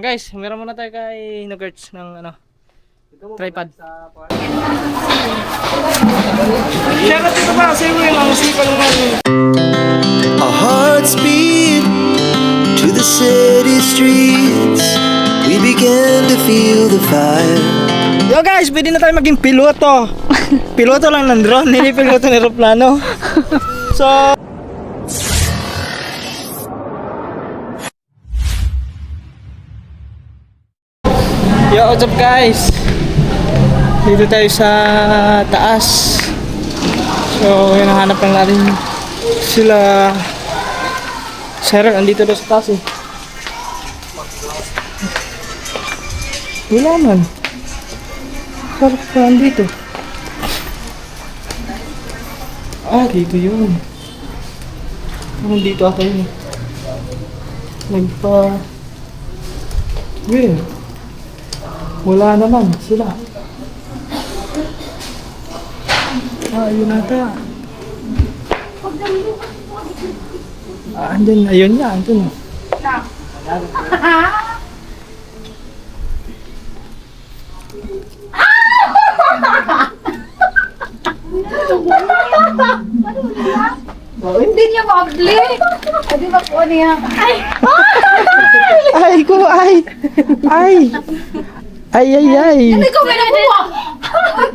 Guys, meron muna tayo kay Nugerts ng ano, tripod. Share natin ito ba? Kasi yung mga musika naman. Our hearts beat to the city streets. We began to feel the fire. Yo guys, pwede na tayo maging piloto. Piloto lang ng drone, hindi piloto ng aeroplano. So, yo, what's up guys? Dito tayo sa taas. So, hinahanap lang natin sila. Sarah, andito daw sa taas eh. Wala man. Sarap pa andito. Ah, dito yun. Dito ako yun. Well, wala naman sila. Ah, yun ata. Ah, andun. Ayun nga, andun. Hindi niya mabli. Hindi ba po niya? Ay! Ay, ko, ay! Ay! Ay, ay, ay! Ano ikaw may nabuwa?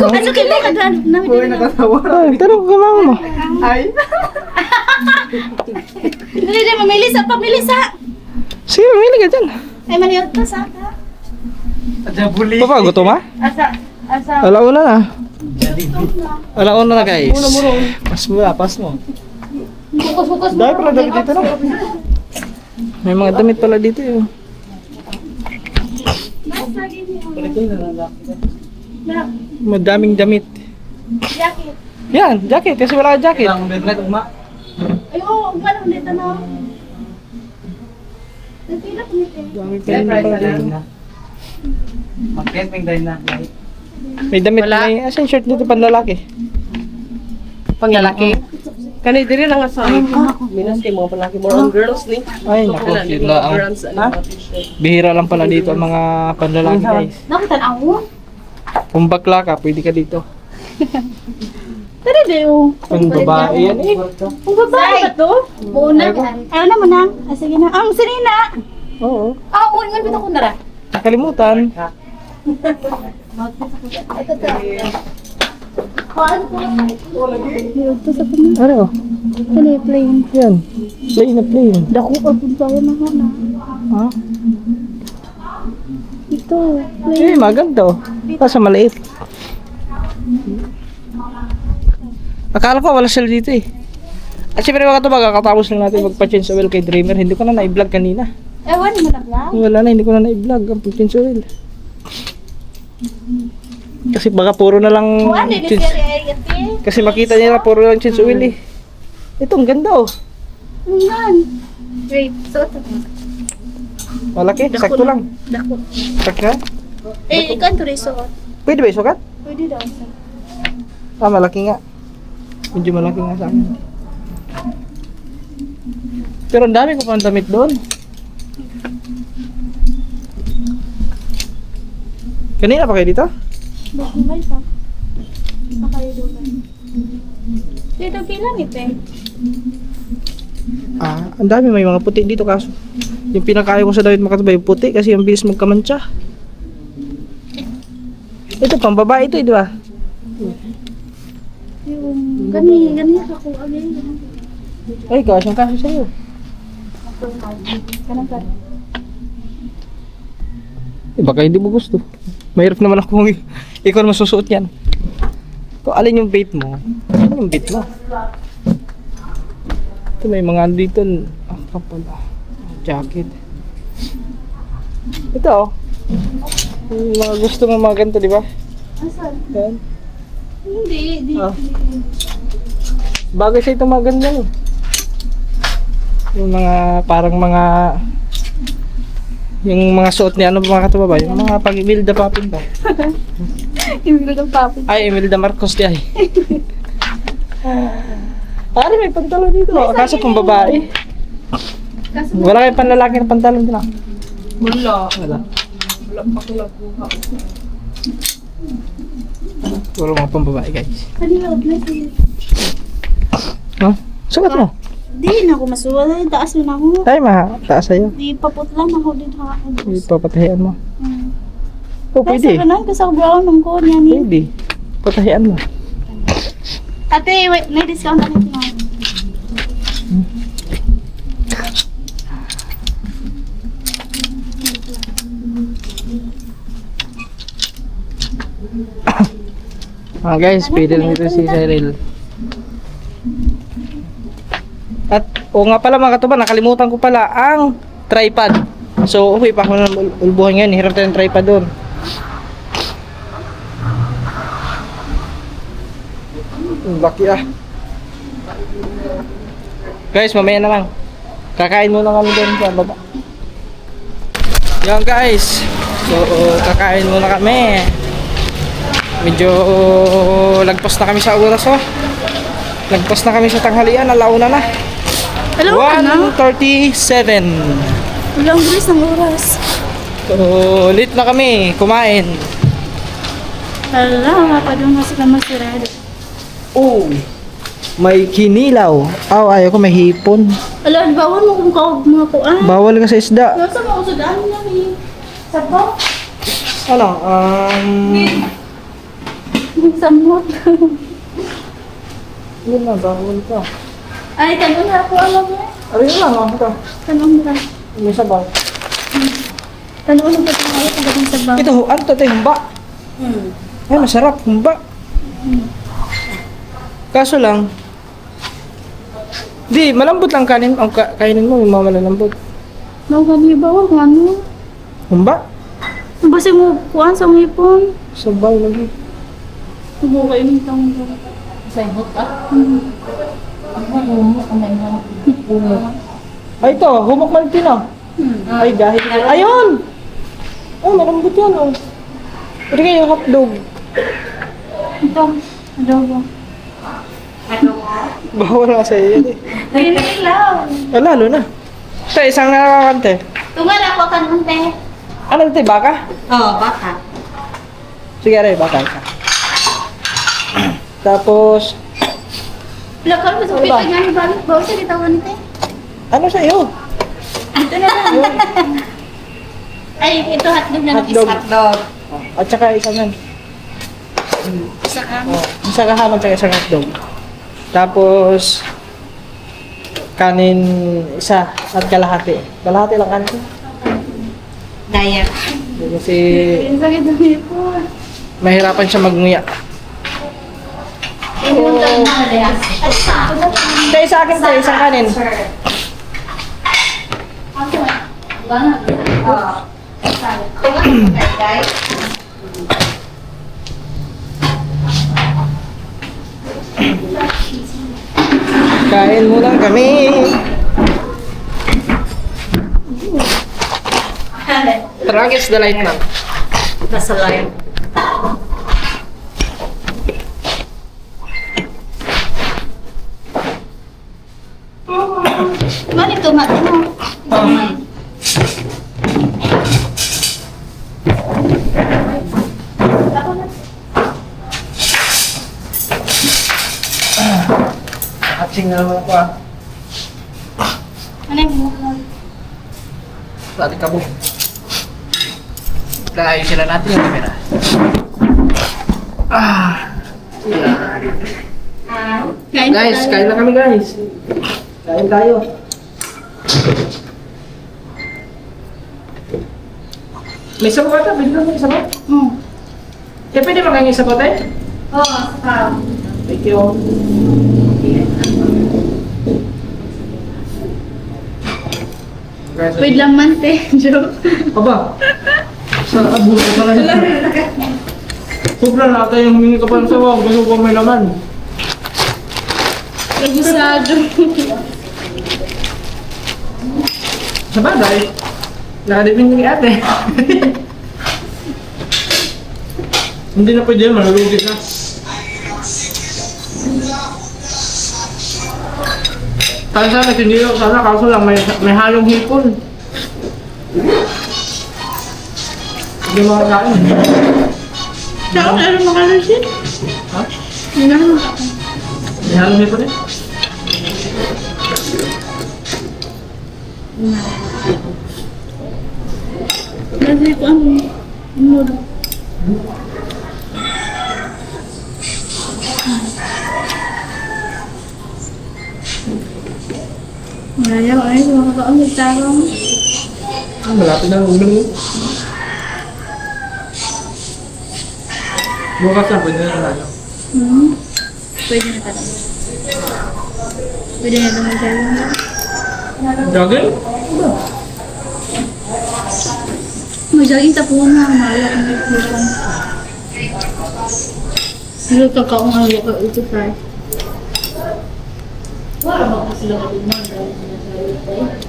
Ano kila ka dyan? Ay, tanong ka mama mo. Ay! Hindi, mamilisa pa, milisa. Sige, mamili ka dyan. Ay, maniyot pa sa ka. Papa, gusto ma? Asa? Alauna na. Alauna na guys. Pas mo. Bukas-bukas mo. Dahil pala damit dito no? May mga damit pala dito yun. Madaming damit. Jacket. Yan, jacket. Kasi wala ka jacket. Ay, oo, umalang dito na. Nagpila ko nito. Dami pa rin pala dito. Mag-camping tayo na. May damit. May asan shirt dito panlalaki. Panglalaki. Kani diri lang sa minas kay mga palaki more on girls ni. Ay, naku. Yun lang. Brands Ha? Bihira lang pala dito ang mga panlalaki guys. Nakita ako? Kung bakla ka, pwede ka dito. Tara dayo. Kung babae yan eh. Ang babae ba to? Muna. Ayaw na mo na. Ah, sige na. Ang sinina. Oo. Ah, uwan bitaw ko na ra. Nakalimutan. Ito to. Ano po? Ito sa pamilya. Ano? Ano yung plain? Yan. Play na play. Dako ka punta na ako na. Ha? Ito, plain. Eh, maganda oh. Kaso maliit. Akala ko wala sila dito eh. At syempre mga ito magkakatapos lang natin magpa-change oil kay Dreamer. Hindi ko na na-vlog kanina. Ewan mo na lang. Wala na, hindi ko na na-vlog ang pag-change oil. Kasi baka puro na lang Ano yung change. seri Kasi makita niya na puro lang change oil eh. Ito, ang ganda oh. Yan. Wait, suot ako. Malaki, sakto lang. Dako. Sakto. Eh, ikaw ito rin suot. Pwede ba isukat? Pwede daw. Sir. Ah, malaki nga. Medyo malaki nga sa akin. Pero ang dami ko pang damit doon. Kanina pa kayo dito? Bakit pa? Nakalidugan. Dito pila ni Pe. Ah, ang dami may mga puti dito kaso. Yung pinakayo ko sa damit makatubay yung puti kasi yung bilis magkamantsa. Ito pang babae ito, di ba? Yung gani ako agay. Ay, kaso yung kaso sa'yo. Kanang ka. Eh, baka hindi mo gusto. Mahirap naman ako kung ikaw na masusuot yan. Kung alin yung bait mo, alin yung bait mo. Ito may mga ano dito. Ah, kapal ah. Jacket. Ito oh. Yung mga gusto mo mga ganito, di ba? Asan? Yan. Hindi. Ah. Bagay sa itong mga ganda eh. Yung mga parang mga yung mga suot ni ano mga katubaba, yung mga pag-Imelda Papin ba? Ibilog ang papi. Ay, Imelda Marcos di ay. Pare, may pantalon dito. Kaso pang babae. Kaso Wala kayong panlalaki na pantalon din ah. Wala. Wala. Wala pa ko nakuha. Puro mga pambabae guys. Kanina, bless you. Ha? Sukat mo. Di na ako masuwala. Taas na ako. Ay, mataas sa'yo. Di paputlan ako din ha. Ipapatahian mo. Hmm. Oh, pwede. Kasi ganun, kasi ako brown ng ko niya ni. Pwede. Patahian mo. Ate, wait, may discount na nito. Guys, pwede lang ito si Cyril. At, o nga pala mga katuban, nakalimutan ko pala ang tripod. So, okay pa ako na ulbuhan ngayon. Hirap tayo ng tripod doon. Laki ah. Guys, mamaya na lang. Kakain muna kami doon sa baba. Yan guys. So, kakain muna kami. Medyo lagpas na kami sa oras oh. Lagpas na kami sa tanghalian, alauna na. Hello, ano? 1:37. Walang bilis ng oras. So, late na kami kumain. Hala, mapadong na sila masirado. Oh, may kinilaw. Ayaw ko, may hipon. Hala, bawal mo kung kawag mga kuan. Bawal ka sa isda. Nasa mga usadaan niya ni sabaw. Ano, Samot. yun na, bawal ka. Ay, tanong na ako alam mo. Ayun lang, ito. Tanong mo lang. May sabaw. Tanong mo ba ito ngayon ang gabing sabaw? Ito, ano to, humba. Ay, masarap, humba. Kaso lang, di, malambot lang kanin, ang kainin mo, yung mga malalambot. Mawag niyo bawal kung ano. Humba? Basta mo kuan sa ngipon. Sabaw lagi. Subo kayo ng taong bawal. Ay, ito, humok Maltino. Ay, dahil. Ayun! Ay, malambot yan, oh. Pwede kayo hotdog. Ito, adobo. Bawal nga sa iyo, eh. Pinilaw. Lalo na. Ito, isang nakakante. Tungan ako kanunte. Ano ito, baka? Oo, baka. Sige, aray, baka isa. Tapos, Lakar mo sa Ano ba? pita niya, balik ba? Sa kitawan nito. ano sa iyo? Ito na lang. Ay, ito hotdog na lang Hotdog. isa. At saka isang yan. Isa ka. Isang kahamon at isang hotdog. Tapos, kanin isa at kalahati. Kalahati lang kanin ko. Daya. Kasi Ang sakit ng hipon. mahirapan siya magnguya. Yung lang na daya. Tayo sa akin tayo, isang kanin. Kain muna kami. Tragis the light lang. Nasa line. Mali tomato mo. Atsing na naman ako ah. Ano yung Dati ka po. Ayusin sila natin yung camera. Kain Guys, kain na kami guys. Kain tayo. May sabaw ka? Pwede lang may sabaw? Eh, pwede makangin sabaw tayo? Oo, sa Thank you. Guys, Wait lang man, te. Joke. Aba, sa abuso pala yun. Sobra natin yung humingi ka pa ng sabaw. Gusto ko may laman. Nagusado. Sa bagay, nakadipin ni ate. Hindi na pwede yun, malulugit na. Sana hindi yun, sana kaso lang may halong hipon. Hindi mo kakain. Saan meron makalusin? Ha? Hindi na naman ako. May halong may pa rin. Kasi ko ang mood. Ngayon ay makakaon ng tarong. Malapit na ang ulam mo. Bukas na, pwede na tayo. Pwede na talaga. Pwede na naman tayo. Jogging? Mag-jogging tapuan na. Maalak na ito. Hindi ka kaong ang luka ito, fry. Wala ba kasi sila kalimang dahil sinasabi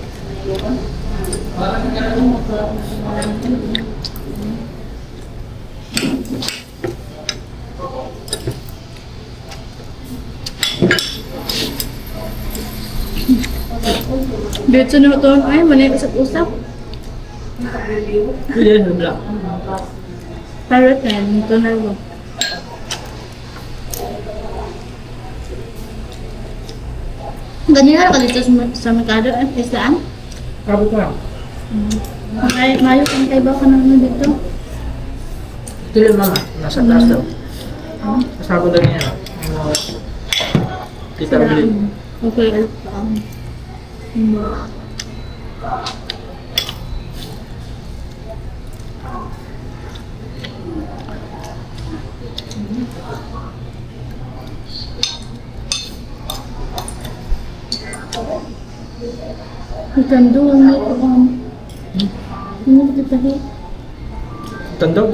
tayo? Dito na ito. Ay, manay usap-usap. Pwede na black. Parrot na. Ito na ito. Ganyan ka dito sa Mercado. Isaan? Kapit na. Mayo kang kay ba ka naman dito? Ito yung mga. Nasa taas daw. Kasama daw niya. Kita rin. Okay, Itando ang hindi kita tahi. Tandog.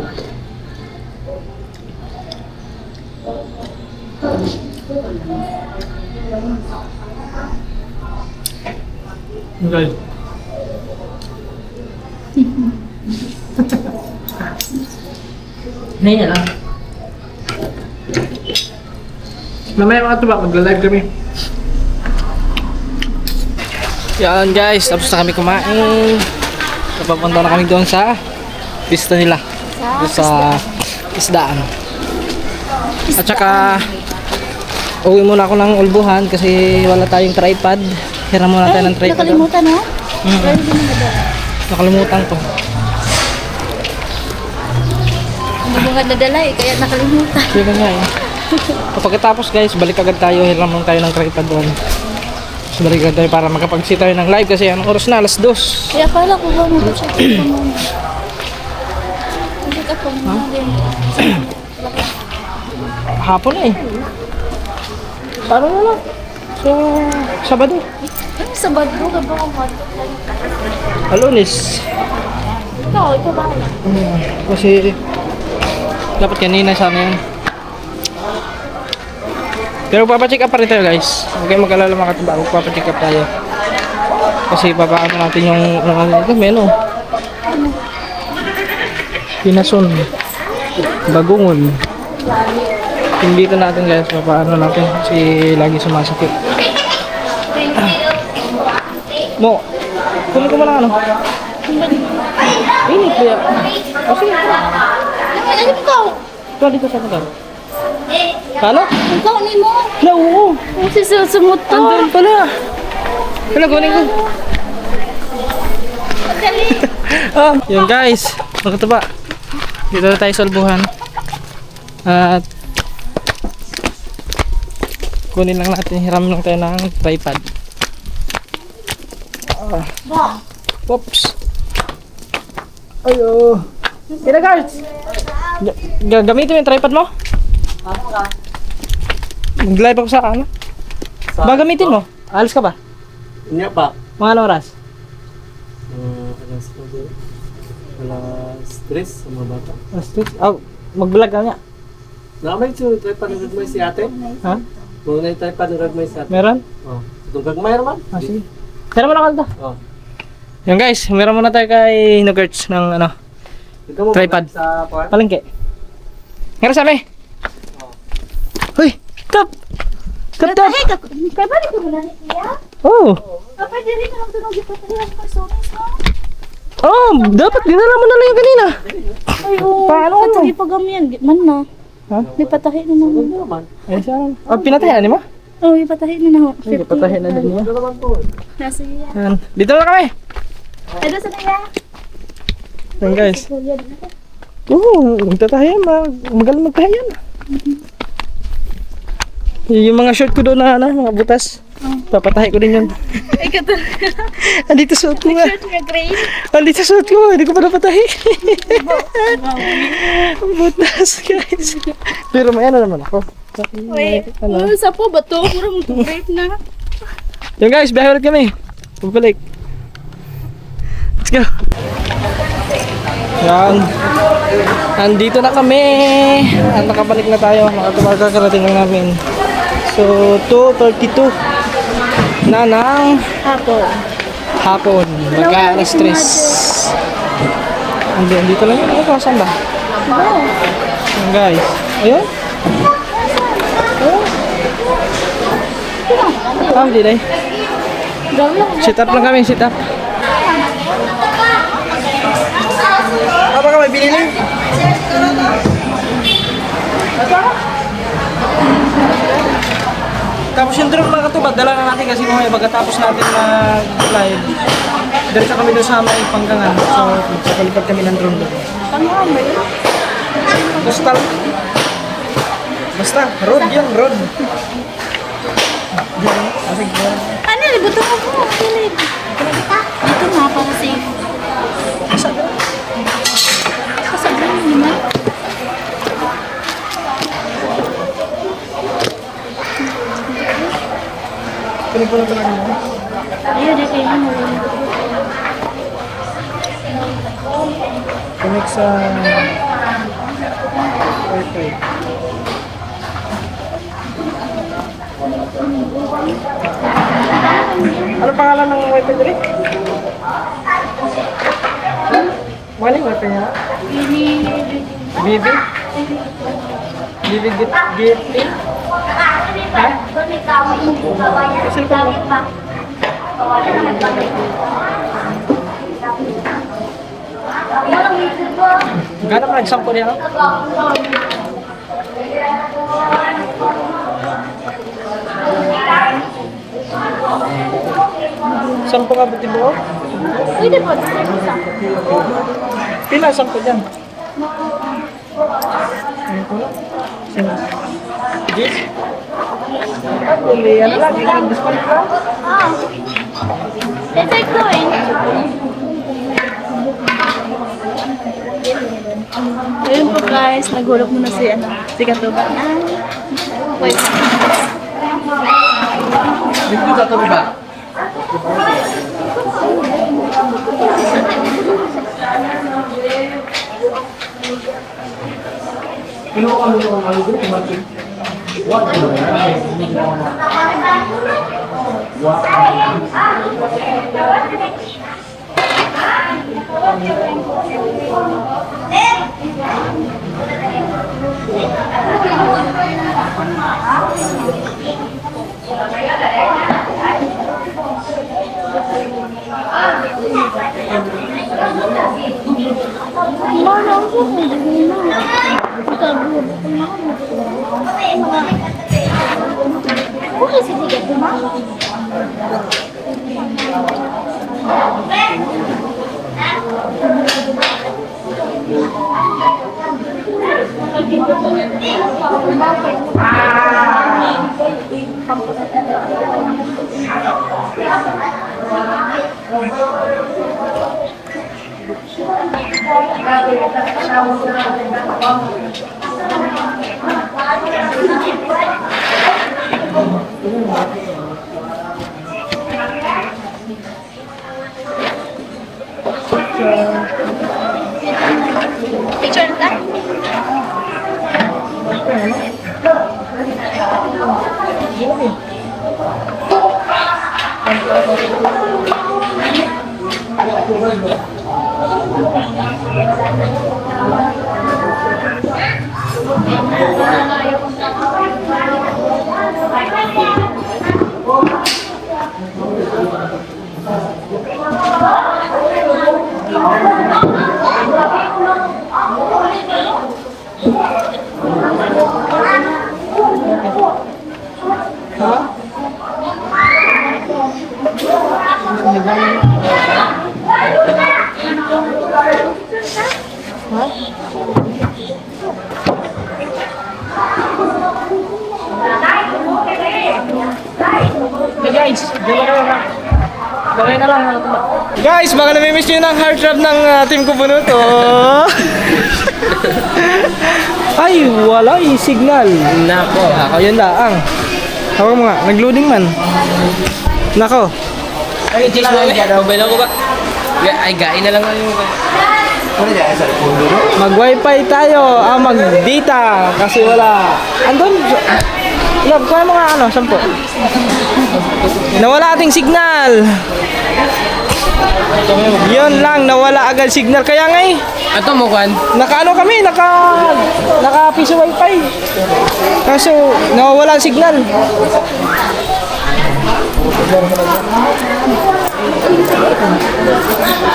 Okay. Ngayon lang. Mamaya mga tuba, magla-live kami. Yan guys, tapos na kami kumain. Napapunta na kami doon sa pista nila. Doon sa isdaan. At saka, uwi muna ako ng ulbuhan kasi wala tayong tripod. Hiram muna tayo ng tripod. Nakalimutan no? Nakalimutan ko. Hindi mo nga nadala eh, kaya nakalimutan. Sige nga eh. Pagkatapos guys, balik agad tayo. Hiram muna tayo ng tripod doon. So, balik agad tayo para makapag-sit tayo ng live kasi anong oras na? Alas 2. Kaya pala ko ba mag-check ko muna. Check ako muna din. Hapon na eh. Paano na lang? So, Sabado. Ano sa badro ka ba kung Alunis. ikaw ba? Kasi dapat kanina sana yun. Pero papacheck up pa rin tayo guys. Huwag kayong mag-alala mga katiba. Papacheck up tayo. Kasi papaano natin yung ito meno. Pinason. Bagungon. Yung dito natin guys. Papaano natin. Kasi lagi sumasakit. Mo. Kunin ko muna ano. Init kaya. Kasi Ano ikaw? ito dito sa kagal. Paano? Ikaw ni mo. Na, oo. Ang sisusumot to. Andun pala. Wala, kunin ko. Madali. Yun guys. Makataba. Dito na tayo sa ulbuhan. At kunin lang natin. Hiram lang tayo ng tripod. Oops. Ayo. Kira guys. Gagamitin mo yung tripod mo? Mag-live ako sa ano? Ba gamitin mo? Alis ka ba? Hindi pa. Mga anong oras? Alas 3 sa mga bata. Oh, mag-vlog ka nga. Nakamay siya, tayo panunod mo si ate. Ha? Kung na tayo panunod mo si ate. Meron? Oh. Itong gagmay naman. Ah, sige. Tara mo na kalda. Oh. Yan guys, meron muna tayo kay Nugerts ng ano, Ikaw mo Tripod. sa kuwan. palengke. Ngayon sa amin. Hoy, tap! Tap, tap! Kaya balik ko muna ni Kuya. Oh! Kapag dili ka lang tunog ito tayo ang personas mo. Oh, dapat dinala mo na lang yung kanina. Ay, oo. Paano At ano? sige pagamian. Man na. Ha? May patahi na naman. Ay, saan? Oh, pinatayan mo? Oo, may patahi na naman. Ay, patahin na din mo. Nasa iya. Yan. Dito na kami. Ay, doon sa naya. Yan guys. Oo, magtatayan. Magaling magtahayan. Yung mga short ko doon na mga butas. Papatahi ko din yun. Ay, kato. Andito suot ko nga. Shirt nga gray. Andito suot ko. Hindi ko pa napatahi. Butas guys. Pero may ano naman ako. Wait. Ano? Sa po ba to? Puro mag-break na. Yung guys, biyahe ulit kami. Pabalik. Let's go. Yan. Andito na kami. At nakabalik na tayo. Nakakarating lang namin. So, 2:32 na ng hapon. Magka-alas 3. Andito lang yun. Ano, saan ba? Yan guys. Ayun. Hindi na eh. Sit up lang kami, sit up. Apa ka may binili? Tapos yung drone mga katubad, dala na natin kasi mamaya pagkatapos natin mag-live. Diretso kami doon sa may Panggangan. So, sakalipad kami ng drone doon. Basta, road yan, road. Ano, libuto mo po. Kilig. Dito na, para safe. Kasabi mo naman. Kunin ko na talaga mo. Ayun, di kayo mo. Connect sa Wi-Fi. Ano pangalan ng Wi-Fi dali? Mali Wi-Fi niya? Bibi? Bibi Gateway? Ha? Kasi pa mo? Gano'n pa nagsampo niya? No? Sampo ka buti mo? Pwede po. Pila sampo dyan? Ano ko lang? Sino? Gis? Ano lang? Disconnect lang? Let's take going. Ayun po guys, naghulog muna si Katuba. Wait. Dito ka to ba? Picture na tayo. Ha? Hey guys, dalawa kayo ha. Bagay na lang. Guys, baka namimiss nyo ng heart rap ng team ko puno to. Ay, wala yung signal. Nako, ako yun laang. Hawak mo nga, nag-loading man. Nako. Ay, Jis, mobile ako ba? Ay, gain na lang yung... Mag-wifi tayo, mag-data. Kasi wala. Andun, love, kuha mo nga ano, 10. Nawala ating signal. Yun lang, nawala agad signal. Kaya nga eh, Ato mo, Juan? naka-ano kami, naka-piso wifi. Kaso, nawawala ang signal.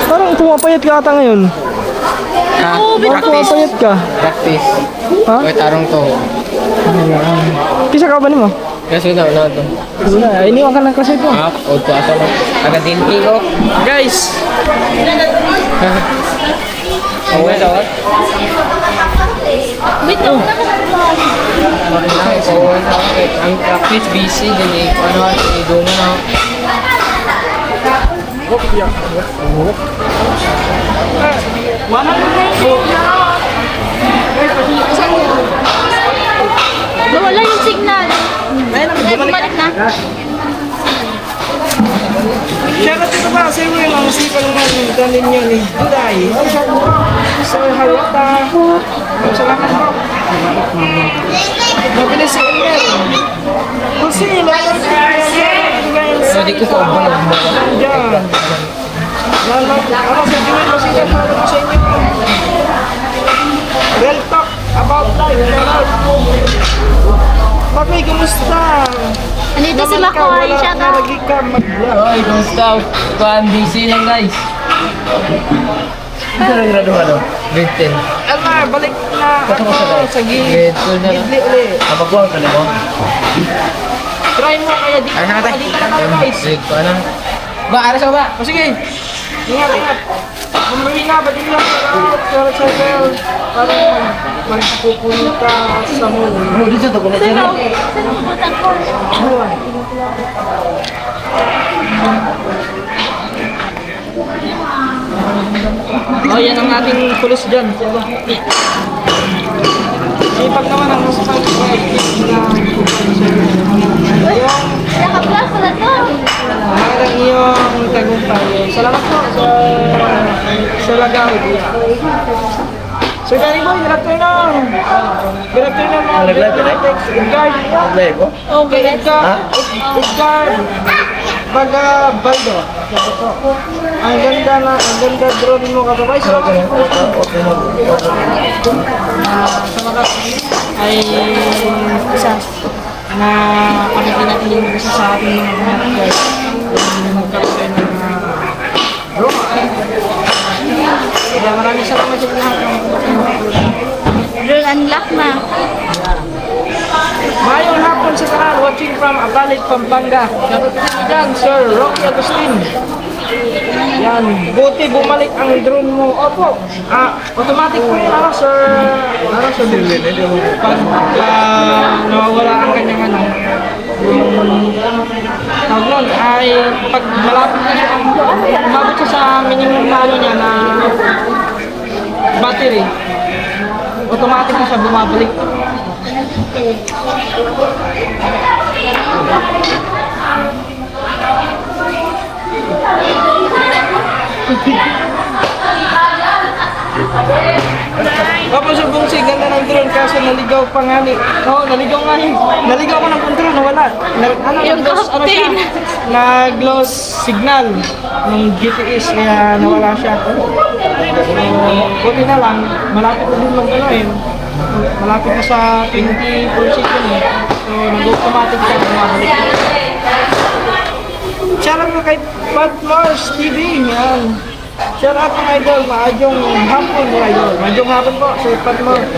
Parang pumapayat ka ata ngayon. Parang pumapayat ka. Practice. Ha? Oy, tarong to. Kisa ka ba mo? Kasi na to. Wala, iniwan ka ng klase ko. O to asa lang. Agad din ko. Guys, Okay, daw. Wait lang, Ang practice busy din eh. Ano, doon na. wala yung signal. Ay, bumalik na. shoutout ito ba sa iyo yung sipan naman dalin niyo ni Duday. Sa Hayata. Salamat po. Mabilis si Emel. Kasi lahat So, di ko pa ubang Diyan. Lahat, ano sa Jewel, masika para mo sa inyo. Real talk about life. Papi, kumusta? Andito si Makoy, shout out. Lagi ka mag-vlog. Oy, don't stop. Kuhan, busy lang guys. Ito lang graduhan no? Grade 10. Ala, balik na ako sa Grade 2 na lang. gidli ulit. Kapagkuhan ka na mo? Try mo kaya di ka na guys. Grade ko na. Ba, aras ako ba? O sige, ingat, ingat. Mamali na, ba't yung lang sa cycle para magpupunta sa mall. Bro, dito to ko na dyan. Saan ang butang ko? Oh, yan ang ating pulis dyan. Sipag naman ang masasang Naka-vlog pala to. ang iyong tagumpay. Salamat po sa lagawid. Sir Danny Boy, good afternoon. Good afternoon mga Edgar. Okay, Edgar. Baldo. Ang ganda drone mo kapabay. Sa wakas ay isa na pagkakin natin yung isa sa ating mga guys. Magkaroon tayo ng drone. Kaya maraming salamat sa lahat ng Girl, unlock na. Mayong hapon sa kanal, watching from Abalit, Pampanga. Shoutout sa inyo dyan, Sir Rocky Agustin. Yan, buti bumalik ang drone mo. Opo, automatic po yun, Sir. Pag nawawala ang kanyang yung tawag nun ay pag malapit na siya, umabot siya sa minimum na niya na battery, automatic na siya bumabalik. Tapos yung bungsi, ganda ng drone kaso naligaw pa nga ni... Oo, naligaw nga ni... Naligaw ko ng control, nawala. Yung captain. Nag-loss signal ng GPS kaya nawala siya. So, buti na lang, malapit na din mag-ano malapit na sa 20% eh. So, nag-automatic siya bumabalik. Shoutout ko kay Pat Mars TV. Yan. Shoutout ko idol, maadjong hapon mo idol. Maadjong hapon po sa Pat Mars.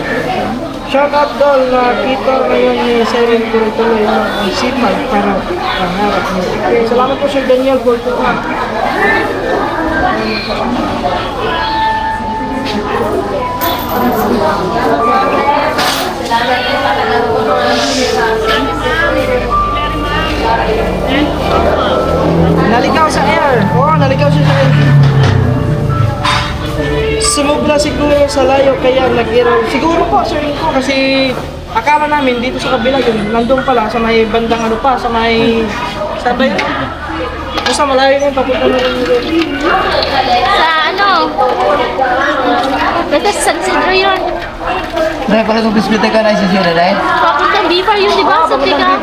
Shoutout dol na kita ngayon ni Siren tuloy-tuloy ang sipag para pangarap mo. Salamat po Sir Daniel Portugal. Naligaw sa air. Oo, naligaw siya sa air. Sumubla siguro sa layo kaya nag-error. Siguro po, sir ko kasi akala namin dito sa kabila yun. Nandun pala sa may bandang ano pa, sa may... Saan ba yun? Basta malayo yun, papunta na rin yun. Sa ano? Basta sa San Isidro yun. Dahil pala itong bisbite ka na isisira dahil? Papunta Bifar yun, di ba? Sa Tiga.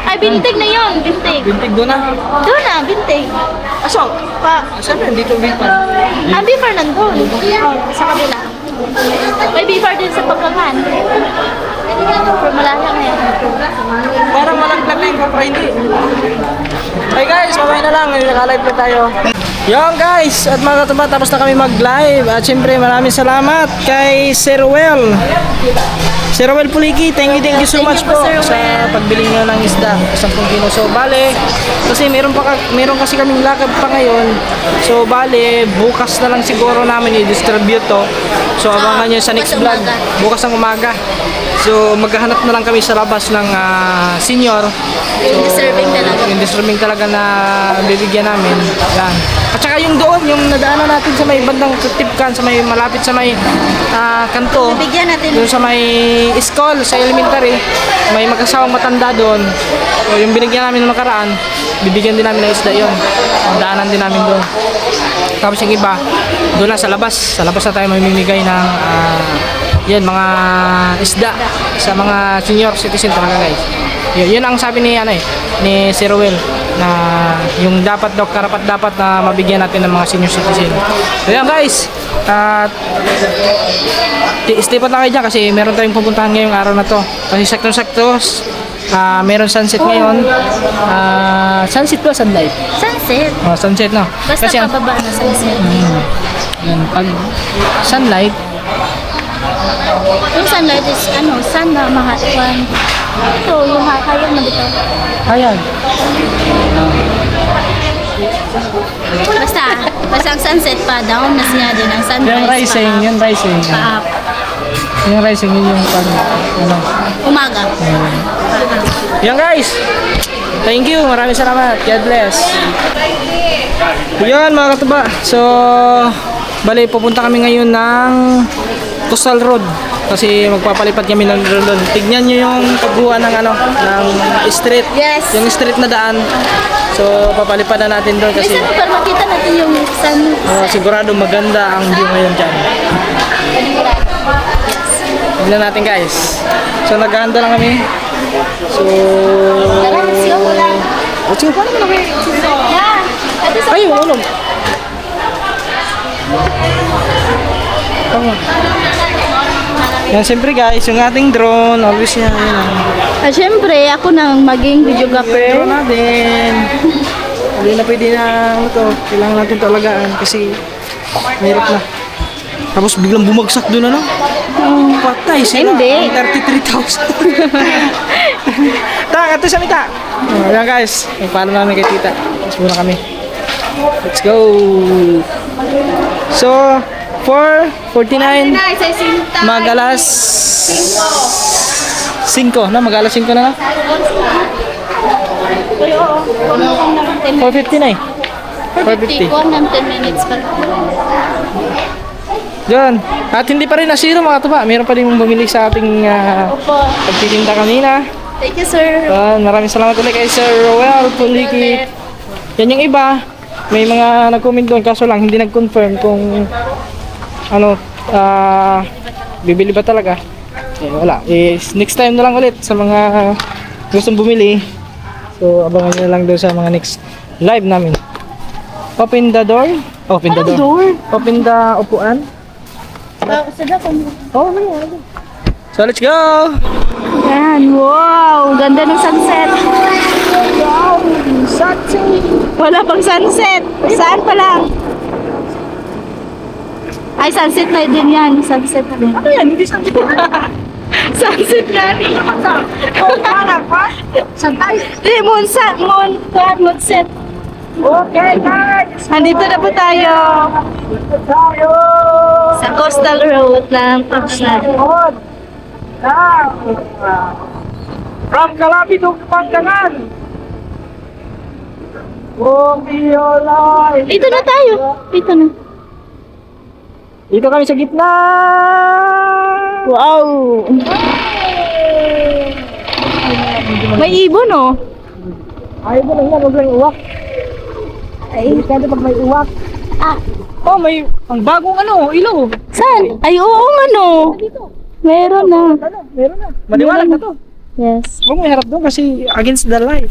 Ay, Bintig na yun. Bintig. Bintig doon na. Doon na, Bintig. Aso? Siyempre, dito Bifar. Ah, Bifar nandun. Sa kabila. May Bifar din sa Paglangan. For malaya ngayon. Parang malaglag na yung kapra, hindi. Hey guys, mamaya na lang. Naka-live na tayo. Yung guys, at mga katuba, tapos na kami mag-live. At syempre, maraming salamat kay Sir Well. Sir Well Puliki, thank you so Thank much you po, po Sir sa Well. pagbili nyo ng isda. 10 kilo. So, bale, kasi meron kasi kaming lakad pa ngayon. So, bale, bukas na lang siguro namin i-distribute to. So, abangan nyo sa next bukas vlog. umaga. Bukas ng umaga. So, maghahanap na lang kami sa labas ng senior. Yung deserving talaga. Yung deserving talaga na bibigyan namin. Yan. At saka yung doon, yung nadaanan natin sa may bandang Tipkan, sa may malapit sa may kanto. Bibigyan natin. Doon sa may school, sa elementary, may mag-asawang matanda doon. So, yung binigyan namin noong nakaraan, bibigyan din namin ng isda yun. Ang daanan din namin doon. Tapos yung iba, doon na sa labas. Sa labas na tayo mamimigay ng yan, mga isda sa mga senior citizen talaga guys. Yun ang sabi ni ni Sir Will na yung dapat daw karapat dapat na mabigyan natin ng mga senior citizen. So yan guys. At stay pa tayo dyan kasi meron tayong pupuntahan ngayong araw na to. Kasi sakto-sakto meron sunset ngayon. Sunset ba? Sunlight? Sunset. Sunset no? Basta Kasi pababa na sunset. yan, pag sunlight, Yung sunlight is ano, sun na mahatuan. Ito, yung hayag na dito. ayan. Basta ang sunset pa, down na siya din. Ang sunrise Yung rising, pa. yung rising. Pa up. Yung rising, yun yung pag, ano. Umaga. Yan guys. Thank you. Maraming salamat. God bless. Yan mga katuba. So, bali pupunta kami ngayon ng Coastal Road kasi magpapalipat kami ng doon. Tignan nyo yung pagbuhan ng ng street. Yes. Yung street na daan. So, papalipad na natin doon kasi Minsan para makita natin yung sun. sigurado maganda ang view ngayon dyan. Tignan natin guys. So, naghahanda lang kami. So, Tara, let's go muna. let's go. Paano mo Yeah. Ito sa Ay, yung ulo. Tama. Yan, siyempre guys, yung ating drone, always yan. Siyempre, ako nang maging videographer. Drone natin. Hindi na pwede na, ano to, kailangan natin to alagaan kasi mahirap na. Tapos biglang bumagsak doon, ano? Patay sila. Hindi. 33,000. Taka, ito sa mita. Ayan guys, paano namin kay tita. Let's muna kami. Let's go. So, 4:49. Mag alas 5 na, mag alas 5 na na. 4:50 na eh. 4:50. 51 ng 10 minutes pa. Diyan. At hindi pa rin na-zero mga tuba. Meron pa rin bumili sa ating Opo. pagtitinda kanina. Thank you, sir. Maraming salamat ulit kay Sir Roel Puliki. Yan yung iba. May mga nag-comment doon kaso lang hindi nag-confirm kung ano, bibili ba talaga. Eh, wala. Next time na lang ulit sa mga gustong bumili. So, abangan nyo lang doon sa mga next live namin. Open the door. Open the door. Open the upuan. Oh, ano. So, let's go! Yan, wow! Ganda ng sunset. Wow! Sunset! Wala pang sunset. Saan pa lang? Ay, sunset na din yan. Sunset na din. Ano yan? Hindi sunset. Sunset na rin. Oh, parang pa? Santay. Hindi, moonset. Moonset. Okay, guys! Andito na po tayo. Tayo! Sa coastal road ng Pagsan. Road! From Calabi to Pantangan! Dito na tayo. Dito na. Dito kami sa gitna! Wow! May ibon oh. Ayaw mo lang yan, huwag lang uwak. Delikado pag may uwak. Ah, Oh, may ang bagong ilaw. saan? Ay, oo nga no. Meron na. Meron na. Maliwanag na to. Yes. Huwag mo iharap doon kasi against the light.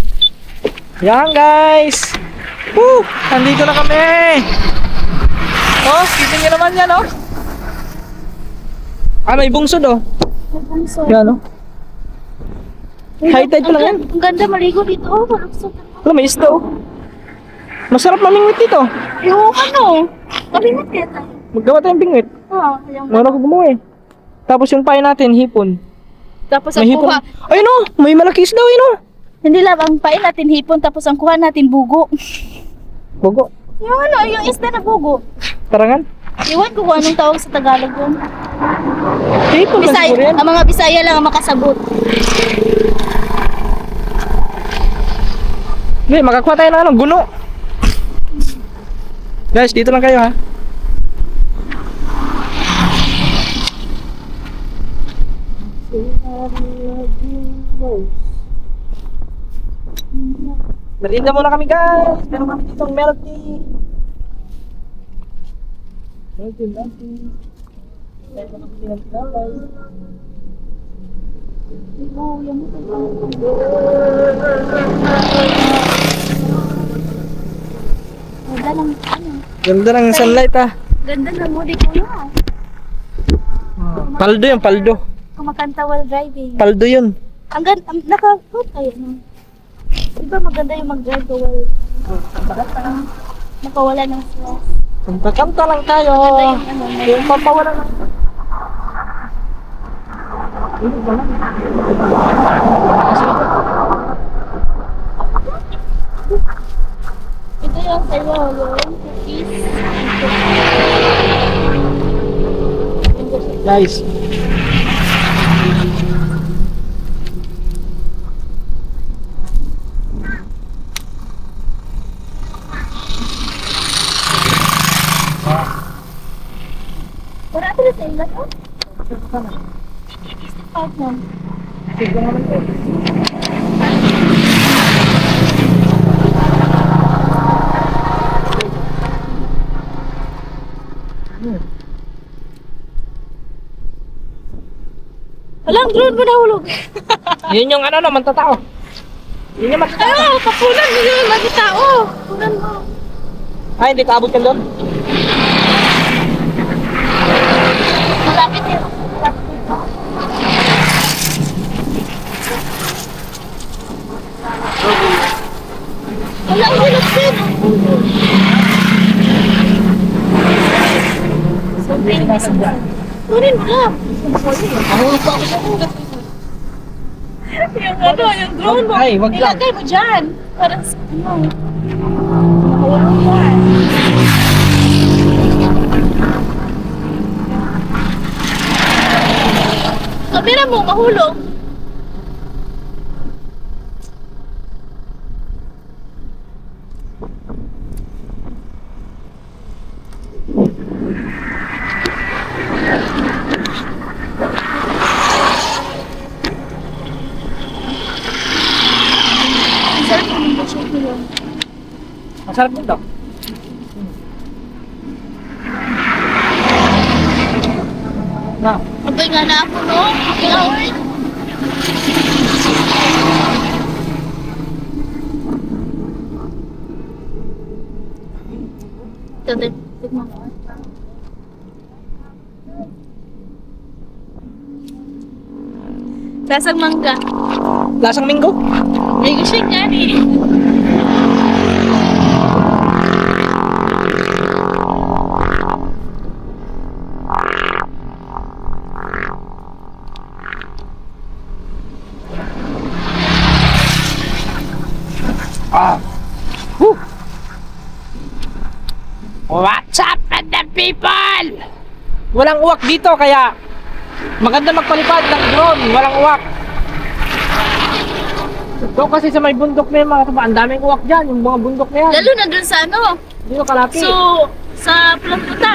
Yan guys! Woo! Nandito na kami! Oh, kita nyo naman yan oh! Ah, may bungsod oh. Yan oh. High tide pa lang yan. Ang ganda maligo dito. Oh, malusog. Wala, may isda oh. Masarap mamingwit dito. Yung ano? Kabinat kaya tayo. Maggawa tayong bingwit. Oo, yung Wala ko gumawa eh. Tapos yung pain natin, hipon. tapos ang May hipon. kuha. Ayun oh! May malaki isda oh, yun oh! Hindi lang, ang pain natin hipon, tapos ang kuha natin bugo. Bugo. Yung ano, yung isda na bugo. Tarangan. Iwan ko kung anong tawag sa Tagalog yun. Hipon lang siguro yan. Ang mga Bisaya lang ang makasabot. Hindi, makakuha tayo ng guno. Guys, dito lang kayo ha. Merinda muna kami guys. Meron kami dito milk tea. Milk tea. Meron kami dito ng talay. Ganda ng ano. Ganda ng sunlight ha. Ganda ng muli ko na. Paldo yun, paldo. Kumakanta while driving. Paldo yun. Ang ganda, naka-hook tayo. No? Diba maganda yung mag-drive ko while makawala ng stress. Kanta-kanta lang tayo. Ganda yung ano. Yung papawala lang. Ito yung sa'yo, yung cookies. Guys. Wala ito na sa ila to? Ano? Walang drone mo nahulog. Yun yung ano naman tatao. Yun yung matatao. Ah, papunan mo yung lagi tao. Papunan mo. Ay, hindi kaabot ka doon. Malapit yun. Wala, hulog din. Kunin mo lang. Yung ano, yung drone mo. Ay, wag lang. Ilagay mo dyan. Para sa ano. Mahulog yan. Kamera mo, mahulog. Ang sarap yung butchok mo yun. Masarap din daw. Na. Abay nga na ako, no? Kailangan. Ito din. Tignan mo. Lasang mangga. Lasang minggo. May gusto nga eh. What's up, the people? Walang uwak dito kaya maganda magpalipad ng drone. Walang uwak. Doon kasi sa may bundok na yung mga kaba, ang daming uwak dyan, yung mga bundok na yan. Lalo na dun sa ano. Hindi ko kalapit. So, sa Planputa.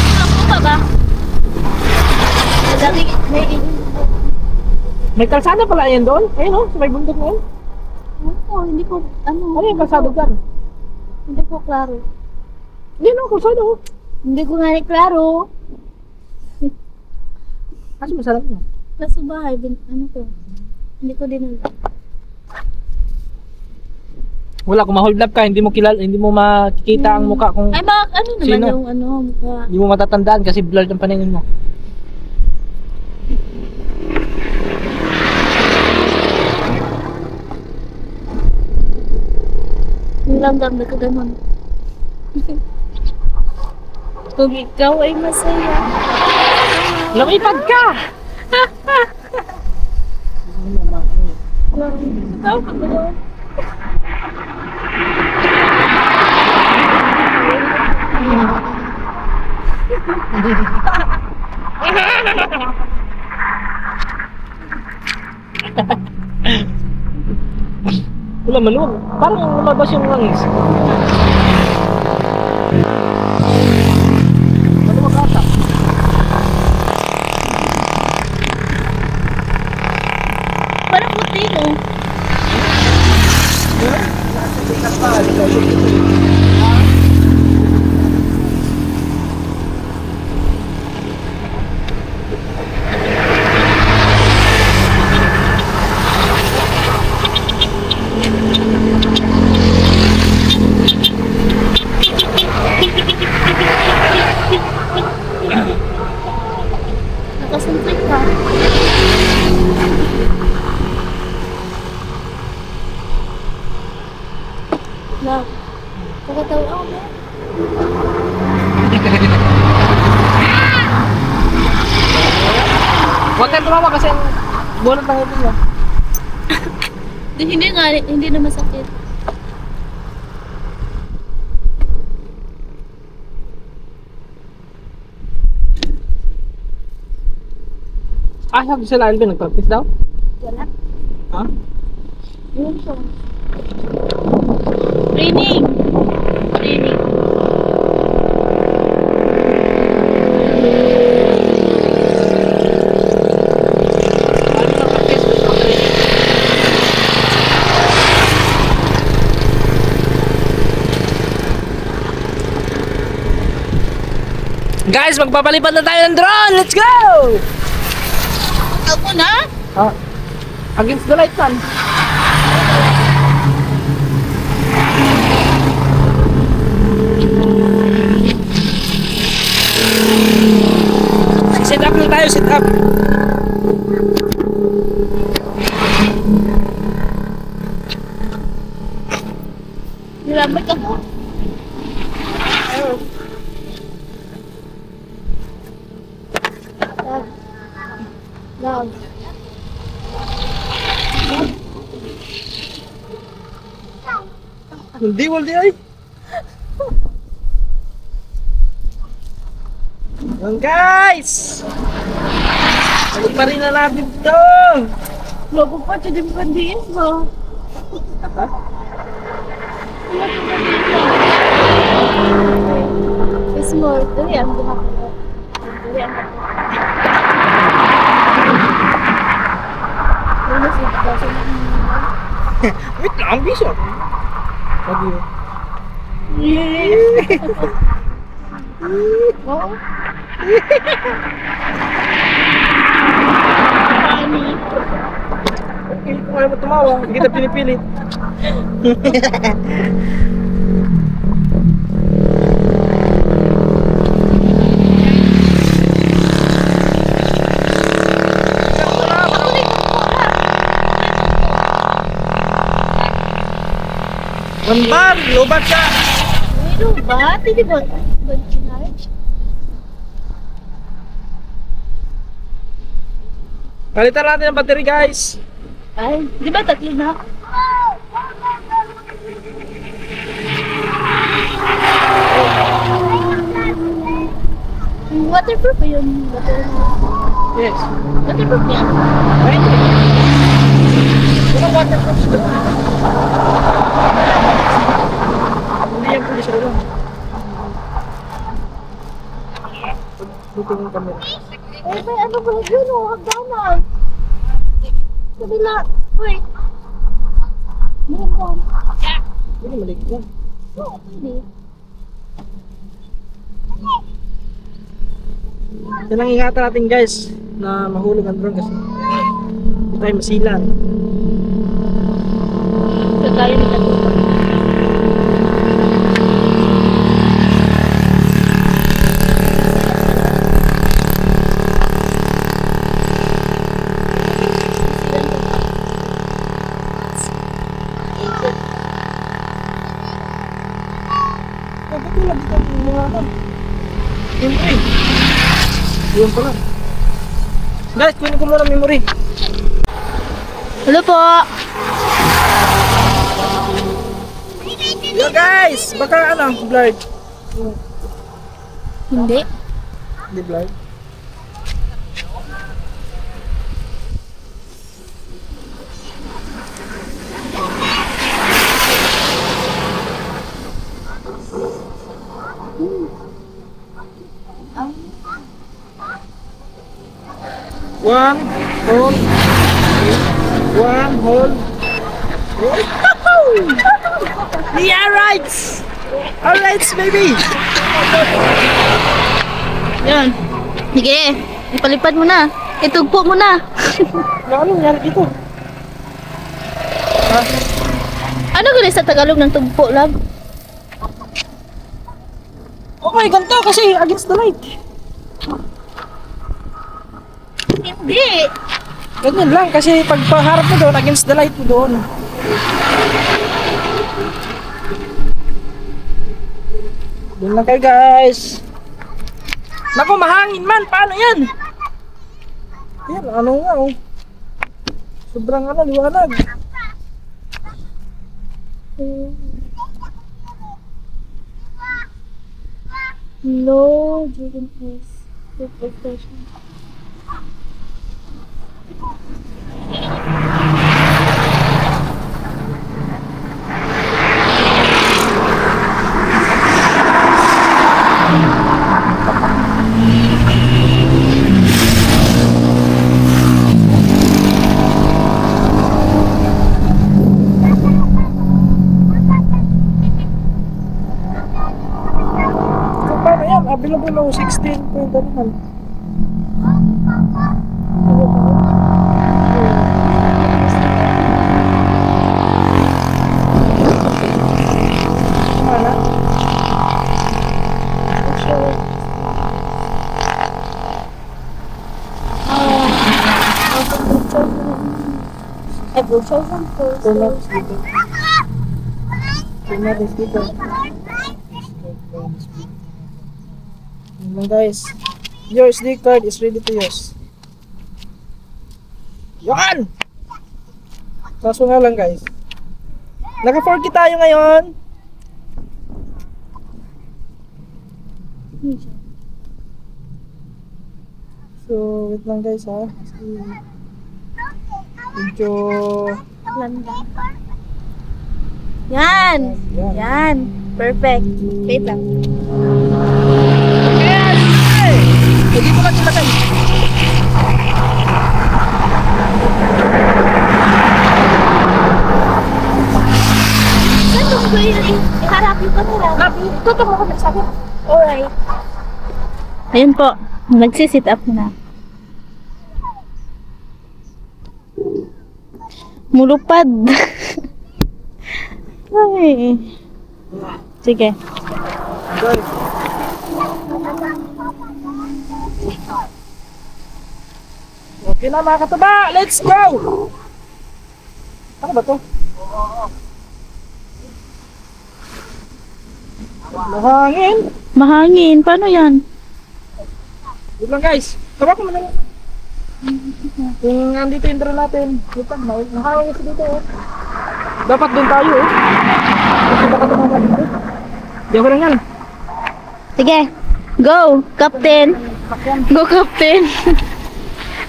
Planputa ba? Dati, May kalsada pala yan doon. Ayun oh, sa may bundok na yan. hindi ko, Ano yung kalsada dyan? hindi ko klaro. Yan oh, kalsada oh. Hindi ko nga ni klaro. Kasi masarap na. Nasa bahay, ano ko. Hindi ko din alam. Wala, kung ma-hold up ka, hindi mo kilala, hindi mo makikita ang mukha kung Ay, baka ano naman Sino? yung ano, mukha. hindi mo matatandaan kasi blurred ang paningin mo. Yung langgam na kaganon. Kung ikaw ay masaya. Lumipad ka! Ikaw, kaganon. Wala, maluwag. Parang lumabas yung langis. Maluwag ata. Parang puti mo. Nakasentrik ka. Love. Pagkatawa ako ba? Huwag kang tumawa kasi bunot ng ito niya. Hindi nga, hindi na masakit. Ah, sabi sila Alvin, nag-practice daw? Wala. Ha? Yun siya. Training. Training. Guys, magpapalipad na tayo ng drone! Let's go! Ako na? Ah, against the light sun. Sit up lang tayo, sit up. Nilamig ako. Love. Hindi, waldi ay. Yan guys! Balik pa rin na natin ito! Logo pa, hindi mo kandiin mo. It's more. Dali, ang buha ko. Dali, ang buha ko. Ano siya? Kasi Wait lang, biso. Sabi yun. oo. Funny. Okay, kung ayaw mo tumawa, hindi kita pinipilit. Lambar, lobat ka! Ano ba? Hindi ba? Ba charge? Palitan natin ang battery guys! Ay, di ba tatlo na? Waterproof ba yun? Yes. Waterproof yan? Pwede. Hindi yan pulis lang. Buti ng camera. Eh, may ano ba yun o? Hagdanan. Kabila. Uy. Meron. Hindi maligit yan. Oo, hindi. Yan ang ingatan natin guys, na mahulog ang drone kasi hindi tayo masilan. Kagaya ni Katupa. Bakit wala dito yung mga ano? Siyempre. Yun pala. Guys, kunin ko muna memory. Hello po. Yo guys! Baka ano, blurred. Hindi. Hindi blurred. One hole. One hole. Yeah, right! Alright, baby! Yan. Sige. Ipalipad mo na. Itugpo mo na. Ano nangyari dito? Ano gano'n sa Tagalog ng tugpo lang? Okay, ganito kasi against the light. Hindi. Ganyan lang kasi pag paharap mo doon, against the light mo doon. Doon lang kayo guys. Naku, mahangin man. Paano yan? Yan, ano nga oh. Sobrang ano, liwanag. No, Dragon Force. Reflection. So paano yan? Available o 16 point ano man. Evolution Force. Turn off speaker. Turn off the speaker. Yun lang guys. Your SD card is ready to use. Yan! Kaso nga lang guys. Naka 4K tayo ngayon. So, wait lang guys ha. Medyo... Landa. Yan. Yan. Yan. Perfect. Wait lang. Yes! Hey! Hindi ko lang ilagay. Saan mo ba yun? Iharap yung camera. Tutok mo ko nagsabi. Alright. Ayun po. Nagsisit up na. Mulupad. Ay. Sige. Guys. Okay na mga kataba, let's go! Ano ba to? Mahangin. Mahangin. Paano yan? Wait lang guys, tawa ko muna. Kung nandito yung drone natin, wait lang, mahangin kasi dito oh. Dapat doon tayo oh. Kasi baka tumama dito. Di ako lang yan. Sige. Go, Captain. Go, Captain.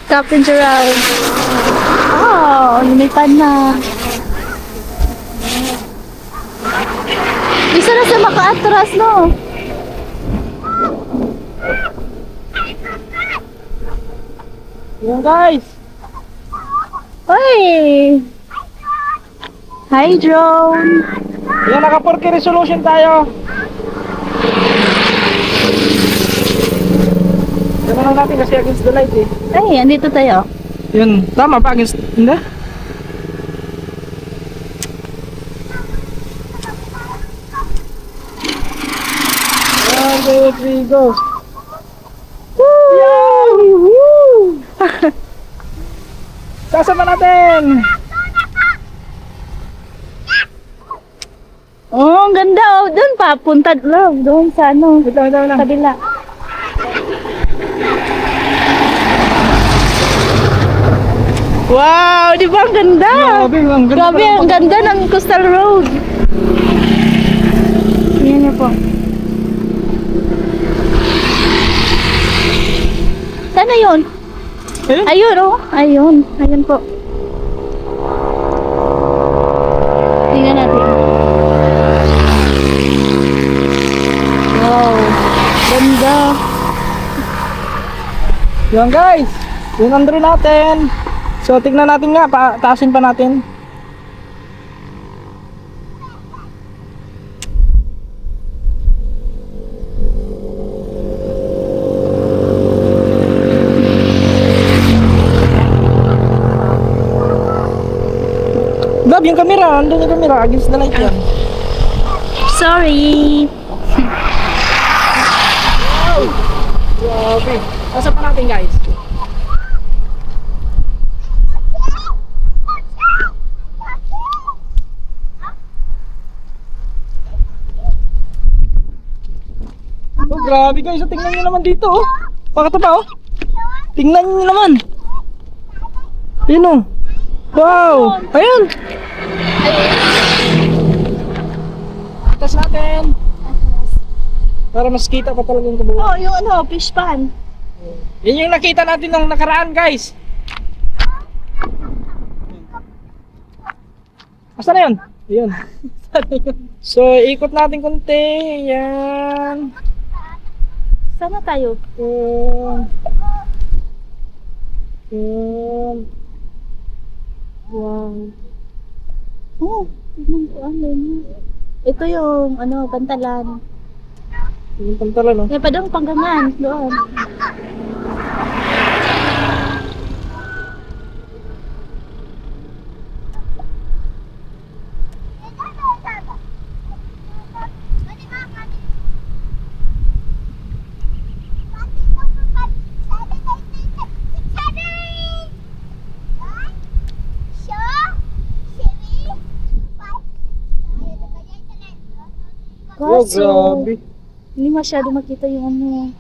Captain Gerald. Oh, lumipad na. Isa na sa makaatras, no? Yan guys. Hoy! Hi, drone. Yan, naka 4K resolution tayo. Yan lang natin kasi against the light eh. Ay, andito tayo. Yun, tama ba against, hindi? 1, 2, 3, go! Woo! Kasama natin! Oh, ang ganda oh. Doon pa, punta love. Doon sa ano. Wait lang. Kabila. Wow, di ba ang ganda? Grabe, ang ganda. Grabe, ang ganda ng Coastal Road. Yan niyo po. Sana yun? Ayun. Ayun, oh. Ayun. Ayun po. Tingnan natin. Wow. Ganda. Yan guys, yung Andre natin. So tignan natin nga, taasin pa natin. Gab, yung camera, andun yung camera, against the light yan. Sorry. Grabe. Nasa pa natin guys. Oh, grabe guys. So, tingnan nyo naman dito oh. Bakit ba oh? Tingnan nyo naman. Yun oh. Wow. Ayun. Atas natin. Para mas kita pa talaga yung kabuuan. Oh, yung ano, fish pan. Yan yung nakita natin nung nakaraan guys. Asa na yun? Ayun. So ikot natin konti. Yan. Sana tayo. Wow. Oh, tignan ko ano yun. Ito yung ano, Bantalan. Yung pantalan no? Yan pa doon, Panggangan. Doon. Oh, Kaso, grabe. hindi masyado makita yung ano.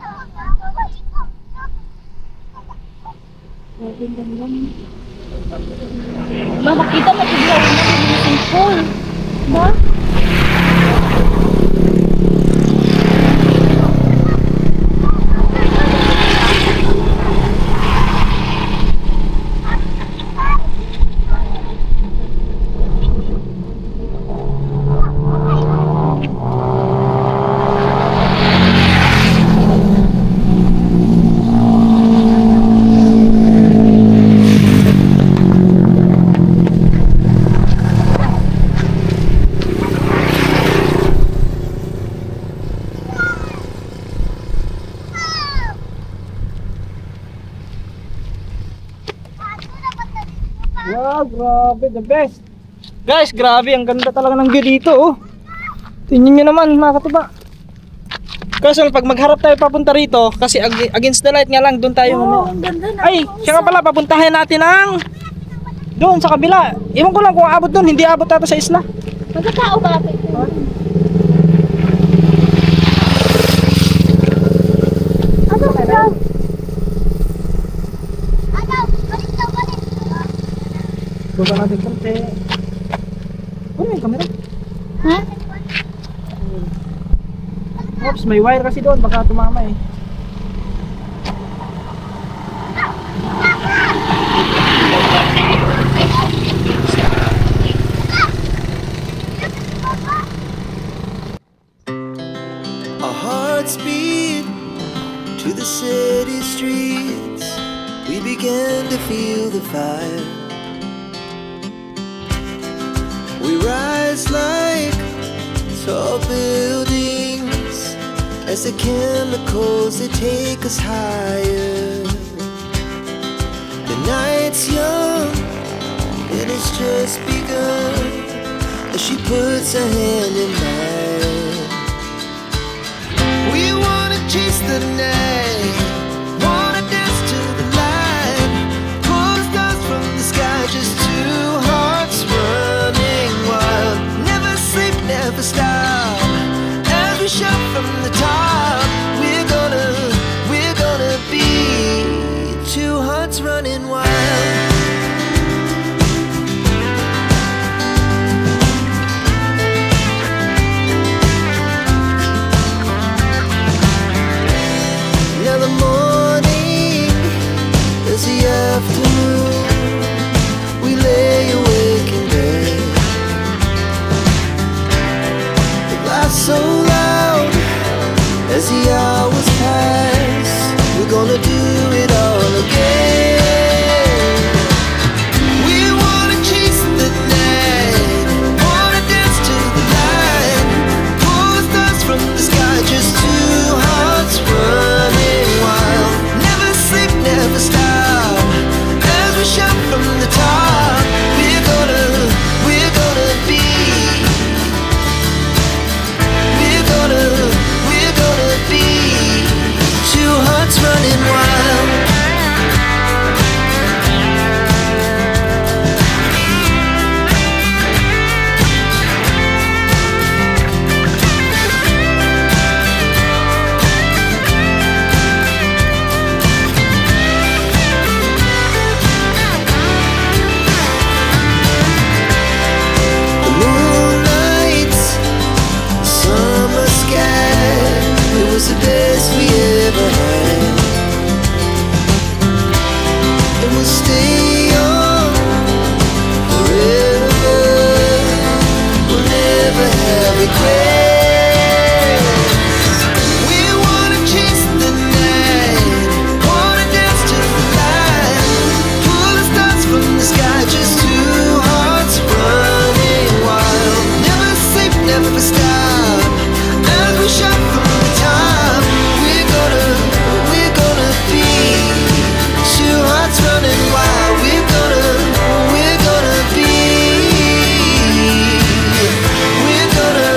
Grabe, ang ganda. Ba, makita mo ito na yung pool. Ba? Wow, grabe, the best. Guys, grabe, ang ganda talaga ng view dito, oh. Tingnan nyo naman, mga katuba. Kaso pag magharap tayo papunta rito, kasi against the light nga lang, doon tayo. Oh, ang ganda na. Ay, siya nga pala, papuntahin natin ang doon sa kabila. Iwan ko lang kung abot doon, hindi abot tayo sa isla. Magkatao ba? Ano ba? Baba natin konti. Ano yung camera? Ha? Oops, may wire kasi doon, baka tumama eh. began to feel the fire. We rise like tall buildings as the chemicals they take us higher. The night's young and it's just begun as she puts her hand in mine. We wanna chase the night, wanna dance to the light, pull the stars from the sky, just two hearts running wild. Never sleep, never stop, as we shout from the top. We're gonna be two hearts running wild. Now the morning is the afternoon. We lay awake in bed. The laughs so loud as the hours pass. We're gonna do it all again. We wanna chase the night, wanna dance to the light, pull the stars from the sky, just two hearts running wild. Never sleep, never stop, as we shout from the top. We're gonna be, we're gonna be two hearts running wild. The moonlight, summer sky, it was the best we ever had. And we'll stay on forever. We'll never have regrets. We wanna chase the night, wanna dance to the light, pull the stars from the sky, just two hearts running wild. Never sleep, never stop, as we shout from the top. We're gonna be two hearts running wild. We're gonna be, we're gonna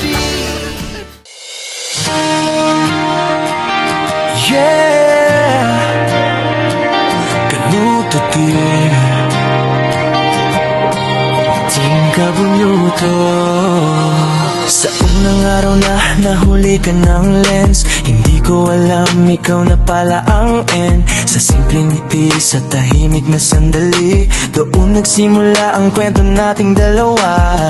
be. Yeah, ganuto din tingka bunyuto. Sa unang araw na nahuli ka ng lens, hindi ko alam ikaw na pala ang end. Sa simpleng ngiti, sa tahimik na sandali, doon nagsimula ang kwento nating dalawa.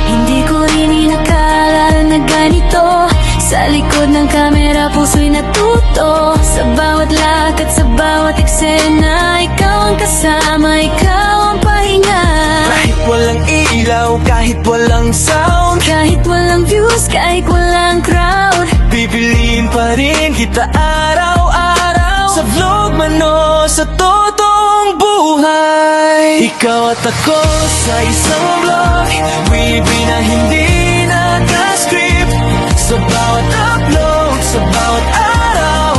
Hindi ko rin inakala na ganito. Sa likod ng kamera, puso'y natuto. Sa bawat lakad, sa bawat eksena, ikaw ang kasama, ikaw ang pahinga. Kahit walang ilaw, kahit walang sound, Kahit walang views, kahit walang crowd, pipiliin pa rin kita araw-araw. Sa vlog man o sa totoong buhay, ikaw at ako sa isang vlog, weaving na hindi naka-script. Sa bawat upload, sa bawat araw,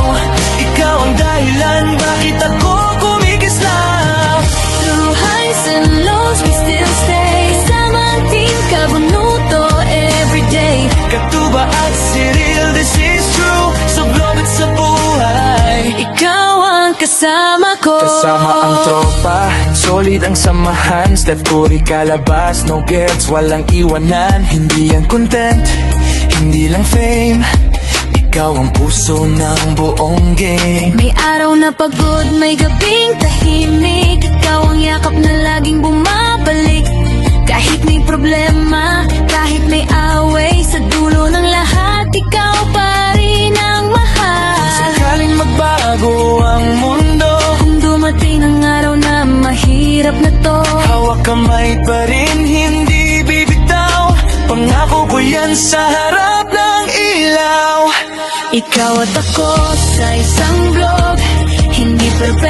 ikaw ang dahilan bakit ako kumikislap. through highs and lows, we still stay. Sama ang team Kabunuto everyday. Katuba at Cyril, this is true. Sa vlog at sa buhay, Ikaw ang kasama ko. kasama ang tropa, solid ang samahan. Steph Curry kalabas, no gets, walang iwanan. Hindi yan content, hindi lang fame, ikaw ang puso ng buong game. May araw na pagod, may gabing tahimik. Ikaw ang yakap na laging bumabalik. Kahit may problema, kahit may away, sa dulo ng lahat, ikaw pa rin ang mahal. Sakaling magbago ang mundo, Kung dumating ang araw na mahirap na to, hawak kamay pa rin, hindi bibitaw. Pangako ko yan sa harap ng ilaw. ikaw at ako sa isang vlog. Hindi perfect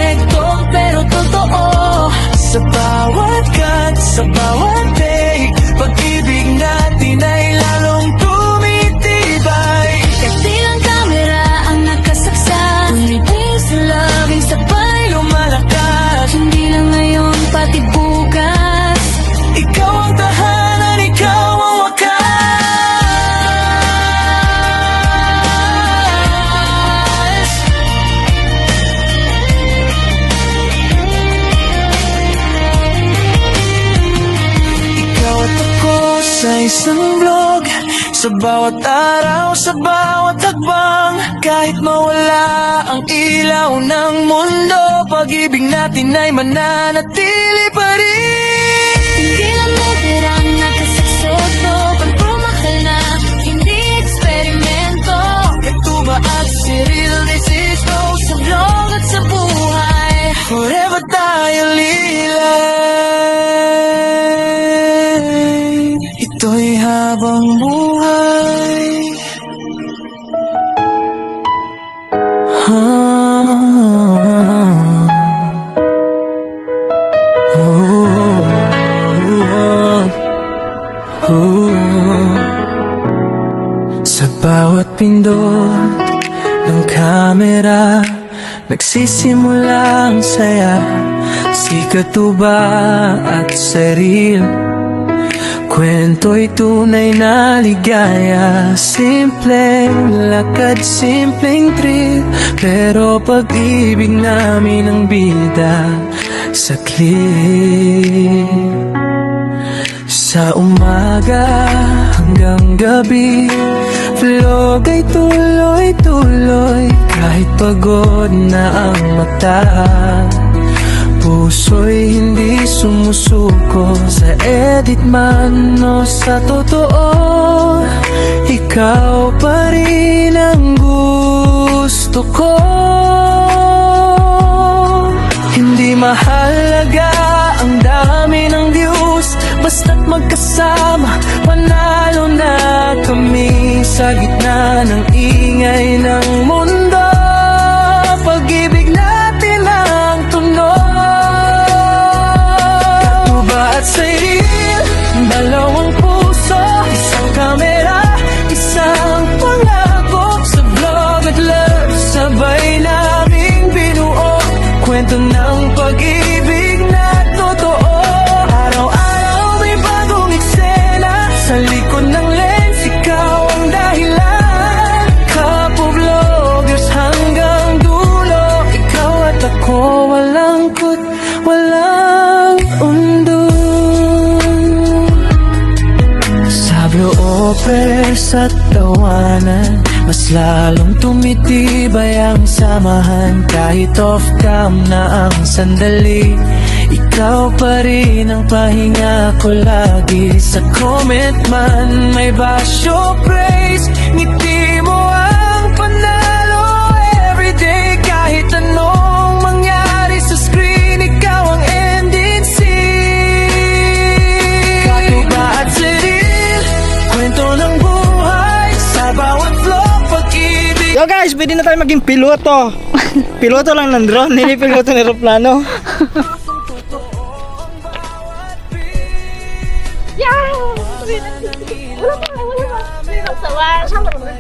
isang vlog. Sa bawat araw, sa bawat hakbang, kahit mawala ang ilaw ng mundo, pag-ibig natin ay mananatili pa rin. Hindi na meterang nakasaksoto, pagpumahal na hindi eksperimento. Katuba at Cyril, this is go sa vlog at sa buhay. Forever tayo lilay. Ito'y habang buhay. Sa bawat pindot ng kamera, nagsisimula ang saya. Si Katuba at Cyril, kwento'y tunay na ligaya. Simpleng lakad, simpleng trip, pero pag-ibig namin ang bida sa clip. Sa umaga hanggang gabi, vlog ay tuloy-tuloy. Kahit pagod na ang mata, puso'y hindi sumusuko. Sa edit man o sa totoo, ikaw pa rin ang gusto ko. Hindi mahalaga ang dami ng views, basta't magkasama, panalo na kami. Sa gitna ng ingay ng mundo, pag-ibig natin ang tunog. Katuba at Cyril, dalawang puso, isang kamera, isang pangako. Sa vlog at love, sabay naming binuo kwento ng pag-ibig na totoo. Araw-araw may bagong eksena, sa likod ng lens, ikaw ang dahilan. Kapo-vloggers hanggang dulo, ikaw at ako, walang kut, walang undo. Sa bloopers at tawanan, mas lalong tumitibay ang samahan. Kahit off-cam na ang sandali, ikaw pa rin ang pahinga ko lagi. Sa comment man may basyo, praise, ngiti mo ang panalo. Everyday kahit anong mangyari sa screen, ikaw ang NDC. Katuba at Cyril, kwento ng buhay sa bawat vlog, pag-ibig. Yo guys, pwede na tayo maging piloto. Piloto lang ng drone, hindi piloto ng aeroplano. Yeah! Wala pa, wala pa. Sawa, sama naman.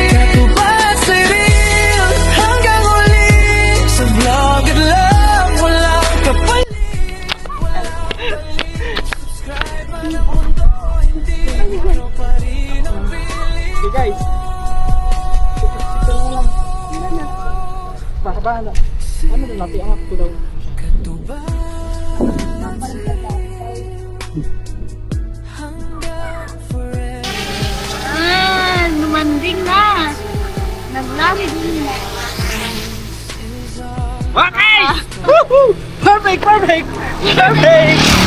Katuba at Cyril, hanggang uli sa vlog at love, walang kapalit. Okay guys. Baka bahala. Ano na natin ang ako daw. Katuba hanggang forever. Lumanding na. Naglamig. Okay! Woohoo! Perfect! Perfect! Perfect!